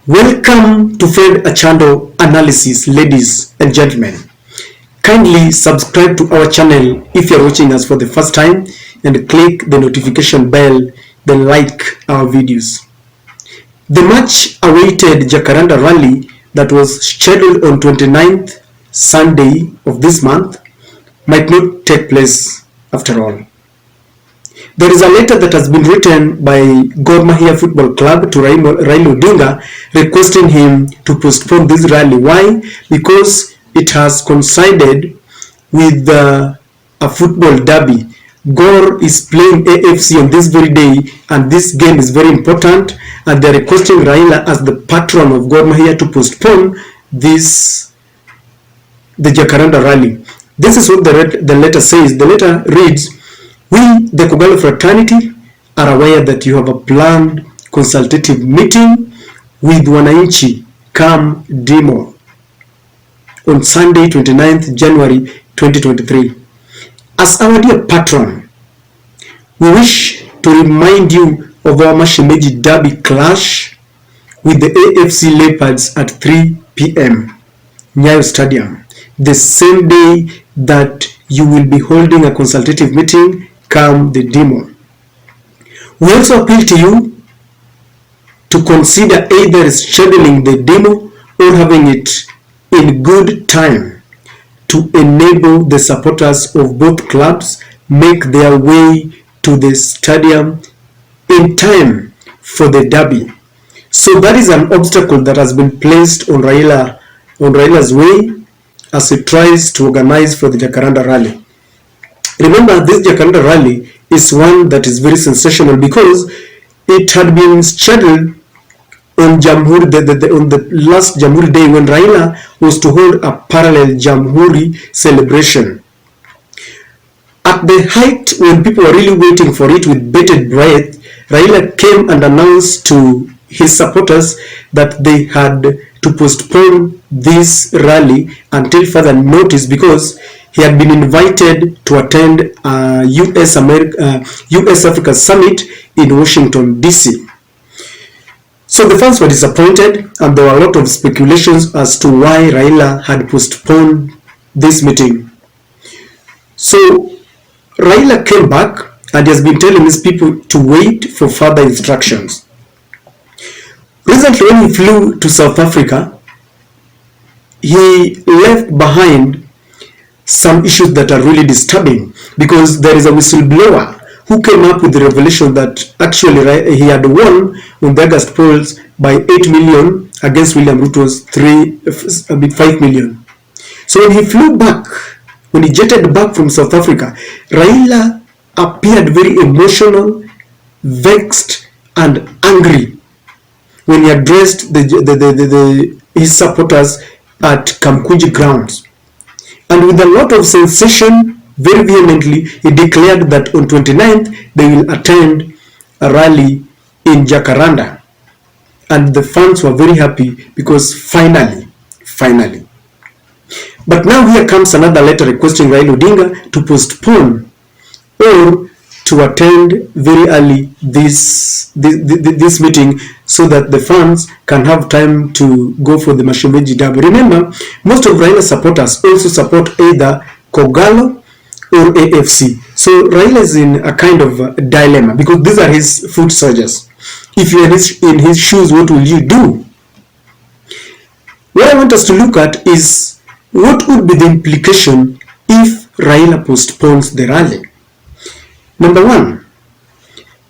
Welcome to Fred Achando Analysis, ladies and gentlemen. Kindly subscribe to our channel if you are watching us for the first time and click the notification bell, then like our videos. The much awaited Jacaranda rally that was scheduled on 29th Sunday of this month might not take place after all. There is a letter that has been written by Gor Mahia Football Club to Raila requesting him to postpone this rally. Why? Because it has coincided with a football derby. Gor is playing AFC on this very day, and this game is very important, and they are requesting Raila as the patron of Gor Mahia to postpone the Jacaranda rally. This is what the letter says. The letter reads, "We, the Kogalo fraternity, are aware that you have a planned consultative meeting with Wananchi come Demo on Sunday, 29th January 2023. As our dear patron, we wish to remind you of our Mashemeji Derby clash with the AFC Leopards at 3 p.m. Nyayo Stadium, the same day that you will be holding a consultative meeting come the demo. We also appeal to you to consider either scheduling the demo or having it in good time to enable the supporters of both clubs make their way to the stadium in time for the derby." So that is an obstacle that has been placed on Raila's way as he tries to organize for the Jacaranda rally. Remember, this Jacaranda rally is one that is very sensational because it had been scheduled on on the last Jamhuri day when Raila was to hold a parallel Jamhuri celebration. At the height when people were really waiting for it with bated breath, Raila came and announced to his supporters that they had to postpone this rally until further notice because he had been invited to attend a US-Africa Summit in Washington, D.C. So the fans were disappointed, and there were a lot of speculations as to why Raila had postponed this meeting. So Raila came back and has been telling his people to wait for further instructions. Recently, when he flew to South Africa, he left behind some issues that are really disturbing because there is a whistleblower who came up with the revelation that actually he had won on the August polls by 8 million against William Ruto's 5 million. So when he flew back, when he jetted back from South Africa, Raila appeared very emotional, vexed, and angry when he addressed his supporters at Kamkunji grounds. And with a lot of sensation, very vehemently, he declared that on 29th they will attend a rally in Jacaranda. And the fans were very happy because finally. But now here comes another letter requesting Raila Odinga to postpone or to attend very early this meeting so that the fans can have time to go for the Mashemeji Derby. Remember, most of Raila's supporters also support either Kogalo or AFC. So Raila is in a kind of a dilemma because these are his foot soldiers. If you are in his shoes, what will you do? What I want us to look at is what would be the implication if Raila postpones the rally. Number one,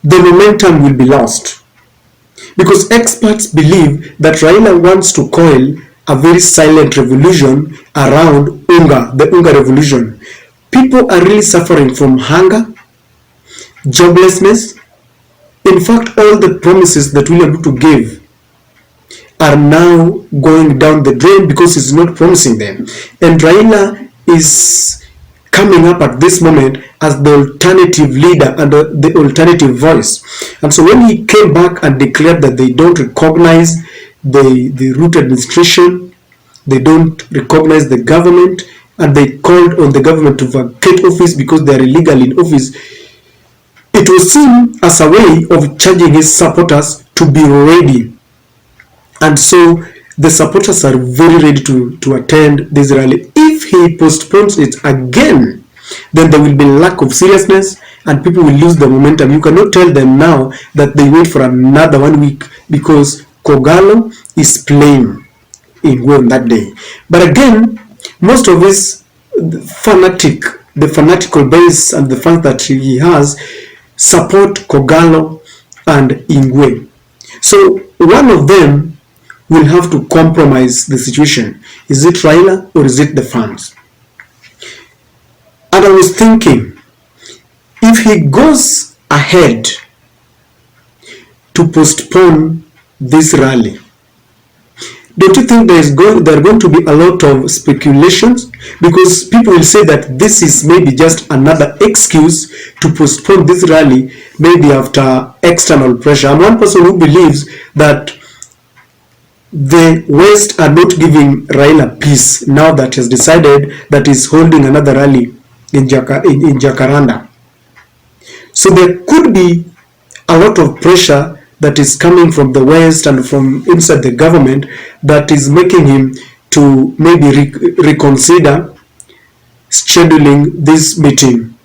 the momentum will be lost because experts believe that Raila wants to coil a very silent revolution around the Unga revolution. People are really suffering from hunger, joblessness. In fact, all the promises that William Ruto gave are now going down the drain because he's not promising them. And Raila is coming up at this moment as the alternative leader and the alternative voice. And so when he came back and declared that they don't recognize the Ruto administration, they don't recognize the government, and they called on the government to vacate office because they are illegal in office, it was seen as a way of charging his supporters to be ready And so the supporters are very ready to attend this rally. If he postpones it again, then there will be lack of seriousness and people will lose the momentum. You cannot tell them now that they wait for another 1 week because Kogalo is playing in Wayne that day. But again, most of his the fanatical base and the fans that he has support Kogalo and Ingwe. So one of them will have to compromise the situation. Is it Raila or is it the fans? And I was thinking, if he goes ahead to postpone this rally, don't you think there are going to be a lot of speculations? Because people will say that this is maybe just another excuse to postpone this rally, maybe after external pressure. I'm one person who believes that the West are not giving Raila peace now that he has decided that he's holding another rally in Jacaranda. So there could be a lot of pressure that is coming from the West and from inside the government that is making him to maybe reconsider scheduling this meeting.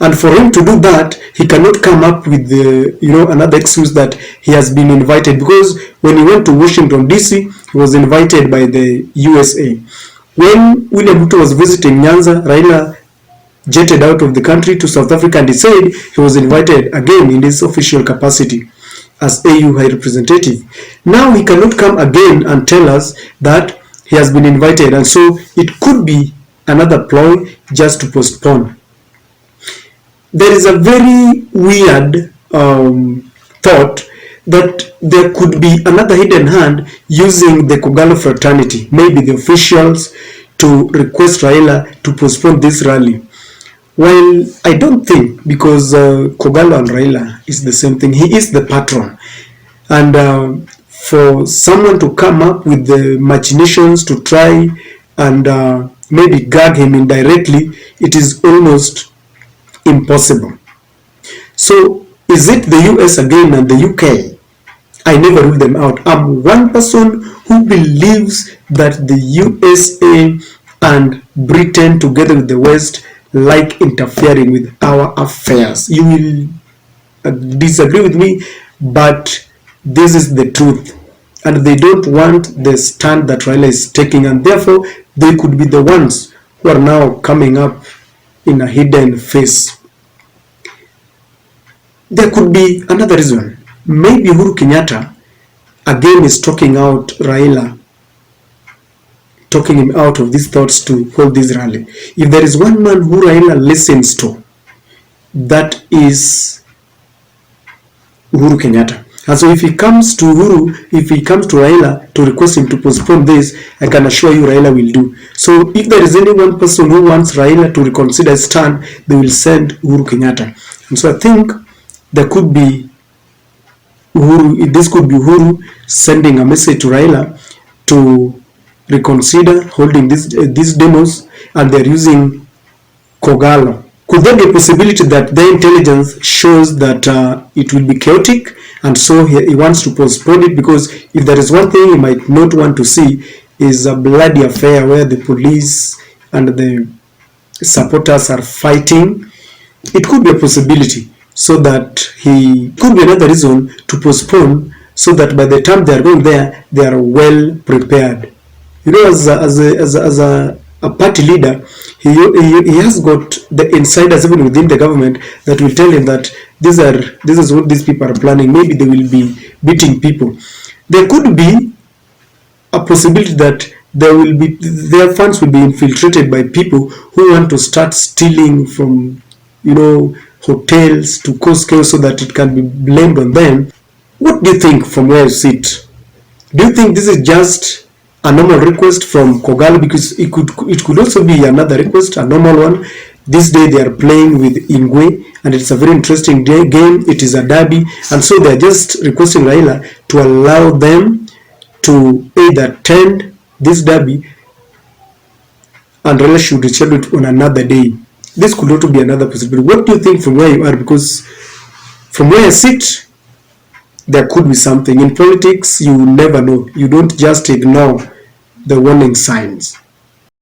And for him to do that, he cannot come up with another excuse that he has been invited, because when he went to Washington DC, he was invited by the USA. When William Ruto was visiting Nyanza, Raila jetted out of the country to South Africa, and he said he was invited again in his official capacity as AU High Representative. Now he cannot come again and tell us that he has been invited, and so it could be another ploy just to postpone. There is a very weird thought that there could be another hidden hand using the Kogalo fraternity, maybe the officials, to request Raila to postpone this rally. Well, I don't think, because Kogalo and Raila is the same thing. He is the patron. And for someone to come up with the machinations to try and maybe gag him indirectly, it is almost impossible. So, is it the US again and the UK? I never rule them out. I'm one person who believes that the USA and Britain, together with the West, like interfering with our affairs. You will disagree with me, but this is the truth, and they don't want the stand that Raila is taking, and therefore they could be the ones who are now coming up in a hidden face. There could be another reason. Maybe Uhuru Kenyatta again is talking out Raila, talking him out of these thoughts to hold this rally. If there is one man who Raila listens to, that is Uhuru Kenyatta. And so if he comes to Raila to request him to postpone this, I can assure you Raila will do. So if there is any one person who wants Raila to reconsider his stand, they will send Uhuru Kenyatta. And so I think there could be Uhuru sending a message to Raila to reconsider holding these demos, and they're using Kogalo. Could there be a possibility that the intelligence shows that it will be chaotic, and so he wants to postpone it? Because if there is one thing he might not want to see is a bloody affair where the police and the supporters are fighting. It could be a possibility, so that he could be another reason to postpone, so that by the time they are going there, they are well prepared. You know, as a party leader, he has got the insiders even within the government that will tell him that this is what these people are planning. Maybe they will be beating people. There could be a possibility that their funds will be infiltrated by people who want to start stealing from hotels to cause chaos, so that it can be blamed on them. What do you think from where you sit? Do you think this is just a normal request from Kogalo? Because it could also be another request, a normal one. This day they are playing with Ingwe, and it's a very interesting game. It is a derby, and so they are just requesting Raila to allow them to either attend this derby, and Raila should reschedule it on another day. This could also be another possibility. What do you think from where you are? Because from where I sit, there could be something. In politics, you never know. You don't just ignore the warning signs.